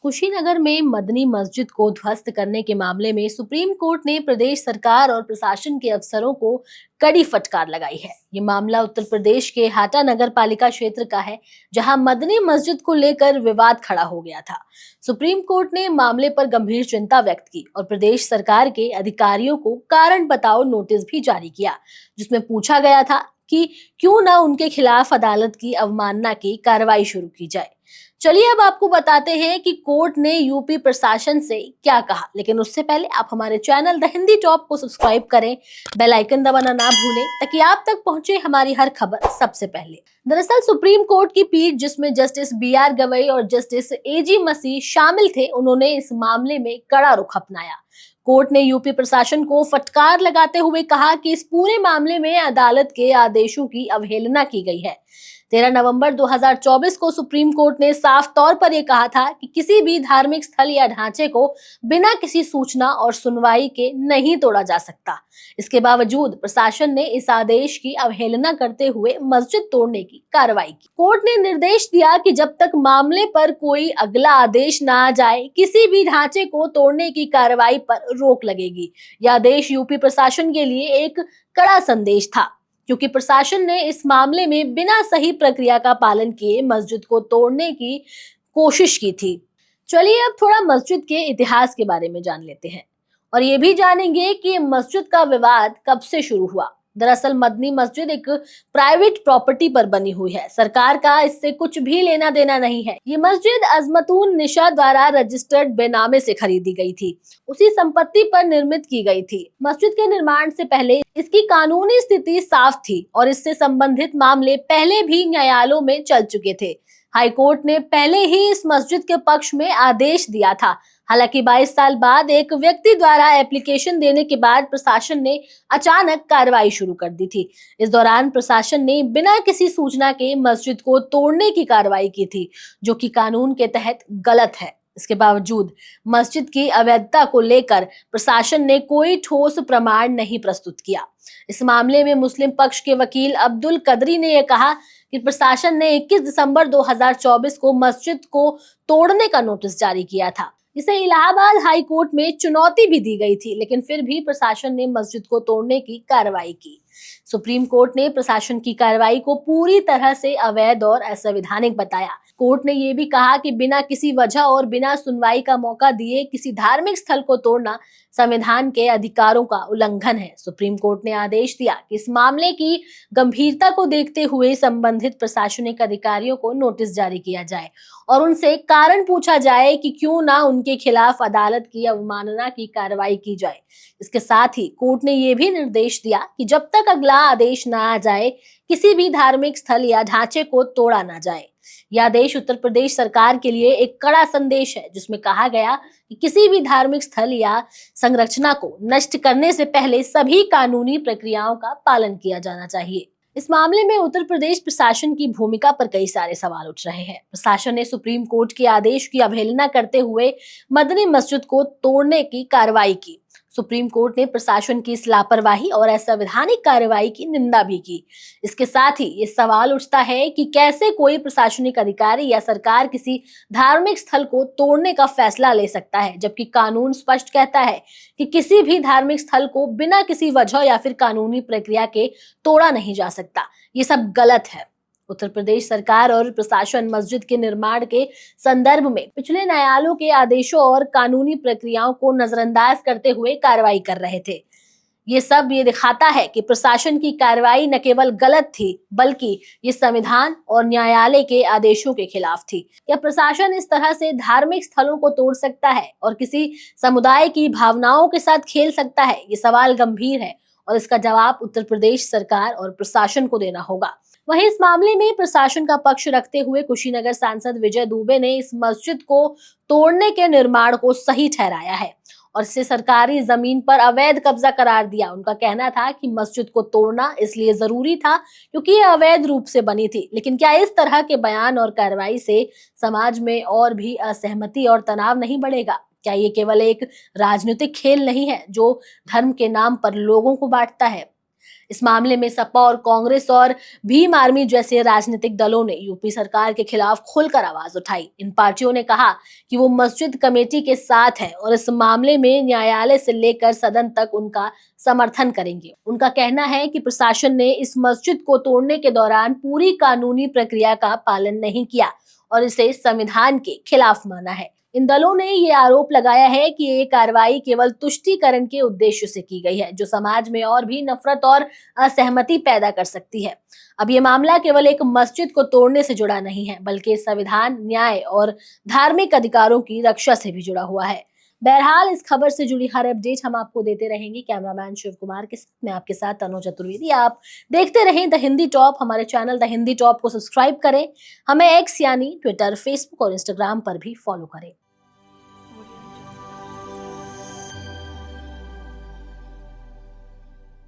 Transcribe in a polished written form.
कुशीनगर में मदनी मस्जिद को ध्वस्त करने के मामले में सुप्रीम कोर्ट ने प्रदेश सरकार और प्रशासन के अफसरों को कड़ी फटकार लगाई है। ये मामला उत्तर प्रदेश के हाटा नगर पालिका क्षेत्र का है, जहां मदनी मस्जिद को लेकर विवाद खड़ा हो गया था। सुप्रीम कोर्ट ने मामले पर गंभीर चिंता व्यक्त की और प्रदेश सरकार के अधिकारियों को कारण बताओ नोटिस भी जारी किया, जिसमें पूछा गया था कि क्यों न उनके खिलाफ अदालत की अवमानना की कार्रवाई शुरू की जाए। चलिए अब आपको बताते हैं कि कोर्ट ने यूपी प्रशासन से क्या कहा, लेकिन उससे पहले आप हमारे चैनल द हिंदी टॉप को सब्सक्राइब करें, बेल आइकन दबाना ना भूलें ताकि आप तक पहुंचे हमारी हर खबर सबसे पहले। दरअसल सुप्रीम कोर्ट की पीठ, जिसमें जस्टिस BR गवई और जस्टिस AG मसीह शामिल थे, उन्होंने इस मामले में कड़ा रुख अपनाया। कोर्ट ने यूपी प्रशासन को फटकार लगाते हुए कहा कि इस पूरे मामले में अदालत के आदेशों की अवहेलना की गई है। 13 नवंबर 2024 को सुप्रीम कोर्ट ने साफ तौर पर यह कहा था कि किसी भी धार्मिक स्थल या ढांचे को बिना किसी सूचना और सुनवाई के नहीं तोड़ा जा सकता। इसके बावजूद प्रशासन ने इस आदेश की अवहेलना करते हुए मस्जिद तोड़ने की कार्रवाई की। कोर्ट ने निर्देश दिया कि जब तक मामले पर कोई अगला आदेश न आ जाए, किसी भी ढांचे को तोड़ने की कार्रवाई पर रोक लगेगी। यह आदेश यूपी प्रशासन के लिए एक कड़ा संदेश था, क्योंकि प्रशासन ने इस मामले में बिना सही प्रक्रिया का पालन किए मस्जिद को तोड़ने की कोशिश की थी। चलिए अब थोड़ा मस्जिद के इतिहास के बारे में जान लेते हैं और ये भी जानेंगे कि मस्जिद का विवाद कब से शुरू हुआ। दरअसल मदनी मस्जिद एक प्राइवेट प्रॉपर्टी पर बनी हुई है। सरकार का इससे कुछ भी लेना देना नहीं है। ये मस्जिद अजमतून निशा द्वारा रजिस्टर्ड बेनामे से खरीदी गई थी, उसी संपत्ति पर निर्मित की गई थी। मस्जिद के निर्माण से पहले इसकी कानूनी स्थिति साफ थी और इससे संबंधित मामले पहले भी न्यायालयों में चल चुके थे। हाईकोर्ट ने पहले ही इस मस्जिद के पक्ष में आदेश दिया था। हालांकि 22 साल बाद एक व्यक्ति द्वारा एप्लीकेशन देने के बाद प्रशासन ने अचानक कार्रवाई शुरू कर दी थी। इस दौरान प्रशासन ने बिना किसी सूचना के मस्जिद को तोड़ने की कार्रवाई की थी, जो कि कानून के तहत गलत है। इसके बावजूद मस्जिद की अवैधता को लेकर प्रशासन ने कोई ठोस प्रमाण नहीं प्रस्तुत किया। इस मामले में मुस्लिम पक्ष के वकील अब्दुल कदरी ने यह कहा कि प्रशासन ने 21 दिसंबर 2024 को मस्जिद को तोड़ने का नोटिस जारी किया था। इसे इलाहाबाद हाई कोर्ट में चुनौती भी दी गई थी, लेकिन फिर भी प्रशासन ने मस्जिद को तोड़ने की कार्रवाई की। सुप्रीम कोर्ट ने प्रशासन की कार्रवाई को पूरी तरह से अवैध और असंवैधानिक बताया। कोर्ट ने यह भी कहा कि बिना किसी वजह और बिना सुनवाई का मौका दिए किसी धार्मिक स्थल को तोड़ना संविधान के अधिकारों का उल्लंघन है। सुप्रीम कोर्ट ने आदेश दिया कि इस मामले की गंभीरता को देखते हुए संबंधित प्रशासनिक अधिकारियों को नोटिस जारी किया जाए और उनसे कारण पूछा जाए कि क्यों ना उनके खिलाफ अदालत की अवमानना की कार्रवाई की जाए। इसके साथ ही कोर्ट ने यह भी निर्देश दिया कि जब तक अगला आदेश न आ जाए, किसी भी धार्मिक स्थल या ढांचे को तोड़ा ना जाए। यह आदेश उत्तर प्रदेश सरकार के लिए एक कड़ा संदेश है, जिसमें कहा गया कि किसी भी धार्मिक स्थल या संरचना को नष्ट करने से पहले सभी कानूनी प्रक्रियाओं का पालन किया जाना चाहिए। इस मामले में उत्तर प्रदेश प्रशासन की भूमिका पर कई सारे सवाल उठ रहे हैं। प्रशासन ने सुप्रीम कोर्ट के आदेश की अवहेलना करते हुए मदनी मस्जिद को तोड़ने की कार्रवाई की। सुप्रीम कोर्ट ने प्रशासन की इस लापरवाही और असंवैधानिक कार्रवाई की निंदा भी की। इसके साथ ही ये सवाल उठता है कि कैसे कोई प्रशासनिक अधिकारी या सरकार किसी धार्मिक स्थल को तोड़ने का फैसला ले सकता है, जबकि कानून स्पष्ट कहता है कि किसी भी धार्मिक स्थल को बिना किसी वजह या फिर कानूनी प्रक्रिया के तोड़ा नहीं जा सकता। ये सब गलत है। उत्तर प्रदेश सरकार और प्रशासन मस्जिद के निर्माण के संदर्भ में पिछले न्यायालयों के आदेशों और कानूनी प्रक्रियाओं को नजरअंदाज करते हुए कार्रवाई कर रहे थे। ये दिखाता है कि प्रशासन की कार्रवाई न केवल गलत थी, बल्कि ये संविधान और न्यायालय के आदेशों के खिलाफ थी। क्या प्रशासन इस तरह से धार्मिक स्थलों को तोड़ सकता है और किसी समुदाय की भावनाओं के साथ खेल सकता है? ये सवाल गंभीर है और इसका जवाब उत्तर प्रदेश सरकार और प्रशासन को देना होगा। वहीं इस मामले में प्रशासन का पक्ष रखते हुए कुशीनगर सांसद विजय दुबे ने इस मस्जिद को तोड़ने के निर्माण को सही ठहराया है और इसे सरकारी जमीन पर अवैध कब्जा करार दिया। उनका कहना था कि मस्जिद को तोड़ना इसलिए जरूरी था क्योंकि यह अवैध रूप से बनी थी। लेकिन क्या इस तरह के बयान और कार्रवाई से समाज में और भी असहमति और तनाव नहीं बढ़ेगा? क्या ये केवल एक राजनीतिक खेल नहीं है जो धर्म के नाम पर लोगों को बांटता है? इस मामले में सपा और कांग्रेस और भीम आर्मी जैसे राजनीतिक दलों ने यूपी सरकार के खिलाफ खुलकर आवाज उठाई। इन पार्टियों ने कहा कि वो मस्जिद कमेटी के साथ है और इस मामले में न्यायालय से लेकर सदन तक उनका समर्थन करेंगे। उनका कहना है कि प्रशासन ने इस मस्जिद को तोड़ने के दौरान पूरी कानूनी प्रक्रिया का पालन नहीं किया और इसे संविधान के खिलाफ माना है। इन दलों ने ये आरोप लगाया है कि ये कार्रवाई केवल तुष्टीकरण के उद्देश्य से की गई है, जो समाज में और भी नफरत और असहमति पैदा कर सकती है। अब ये मामला केवल एक मस्जिद को तोड़ने से जुड़ा नहीं है, बल्कि संविधान, न्याय और धार्मिक अधिकारों की रक्षा से भी जुड़ा हुआ है। बहरहाल इस खबर से जुड़ी हर अपडेट हम आपको देते रहेंगे। कैमरामैन शिव कुमार के साथ मैं आपके साथ तनु चतुर्वेदी। आप देखते रहें द हिंदी टॉप। हमारे चैनल द हिंदी टॉप को सब्सक्राइब करें। हमें एक्स यानी ट्विटर, फेसबुक और इंस्टाग्राम पर भी फॉलो करें।